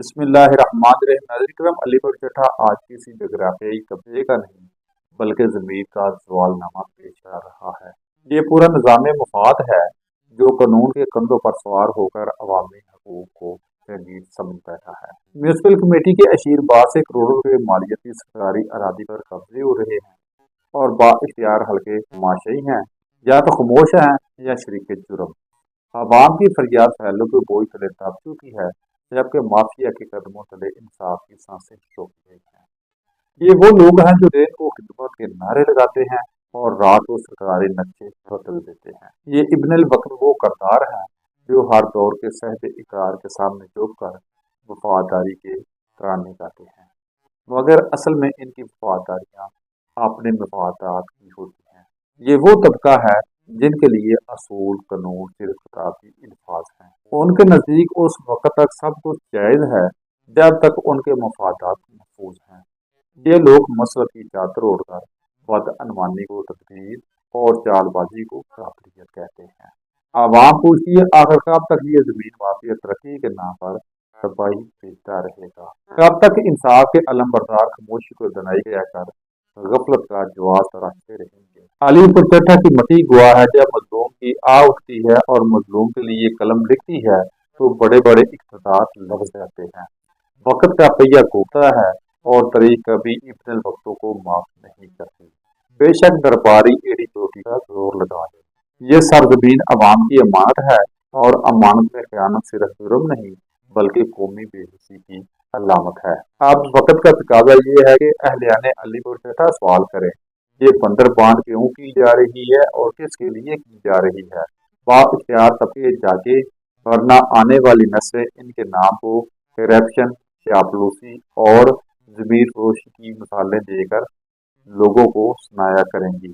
بسم اللہ الرحمن الرحیم۔ ناظرین کرام، علی گڑھ چٹھا آج کسی جغرافیائی قبضے کا نہیں بلکہ ضمیر کا سوال نامہ پیش کر رہا ہے۔ یہ پورا نظام مفاد ہے جو قانون کے کندھوں پر سوار ہو کر عوامی حقوق کو جنگید سمجھ بیٹھا ہے۔ میونسپل کمیٹی کے اشیر باز سے کروڑوں روپے مالیتی سرکاری اراضی پر قبضے ہو رہے ہیں اور با اختیار حلقے تماشائی ہیں، یا تو خاموش ہیں یا شریک جرم۔ عوام کی فریاد پھیلوں کے بوجھ تلے دب چکی ہے، جبکہ مافیا کے قدموں تلے انصاف کی سانسیں چوک گئی ہیں۔ یہ وہ لوگ ہیں جو دن کو خدمت کے نعرے لگاتے ہیں اور رات کو سرکاری نقشے بدل دیتے ہیں۔ یہ ابن الوقت وہ کردار ہیں جو ہر دور کے صحب اقرار کے سامنے جھک کر وفاداری کے ترانے گاتے ہیں، مگر اصل میں ان کی وفاداریاں اپنے مفادات کی ہوتی ہیں۔ یہ وہ طبقہ ہے جن کے لیے اصول قانون صرف کتابی الفاظ ہیں۔ ان کے نزدیک اس وقت تک سب کچھ جائز ہے جب تک ان کے مفادات محفوظ ہیں۔ یہ لوگ مسلط کی چادر اوڑھ کر بدعنوانی کو تدبیر اور چال بازی کو قابلیت کہتے ہیں۔ عوام پوچھتی ہے، آخر کب تک یہ زمین مافیا ترقی کے نام پر تباہی بھیجتا رہے گا؟ کب تک انصاف کے علم بردار خاموشی کو دنائی کہہ کر غفلت کا جواز تراشتے رہیں گے؟ علی گڑھ چٹھا کی مٹی گواہ ہے، جب مظلوم کی آہ اٹھتی ہے اور مظلوم کے لیے قلم لکھتی ہے تو بڑے بڑے اقتدار لفظ جاتے ہیں۔ وقت کا پہیہ گھومتا ہے اور تاریخ کبھی ابن الوقتوں کو معاف نہیں کرتی، بے شک درباری ایڑی چوٹی کا زور لگا لے۔ یہ سرزمین عوام کی امانت ہے، اور امانت میں خیانت صرف جرم نہیں بلکہ قومی بے حسی کی علامت ہے۔ اب وقت کا تقاضا یہ ہے کہ اہلیان علی گڑھ چٹھا سوال کریں، یہ بندر باندھ کیوں کی جا رہی ہے اور کس کے لیے کی جا رہی ہے؟ با اختیار طبقے جاگے، ورنہ آنے والی نسلیں ان کے نام کو کرپشن، چاپلوسی اور ضمیر فروشی کی مثالیں دے کر لوگوں کو سنایا کریں گی۔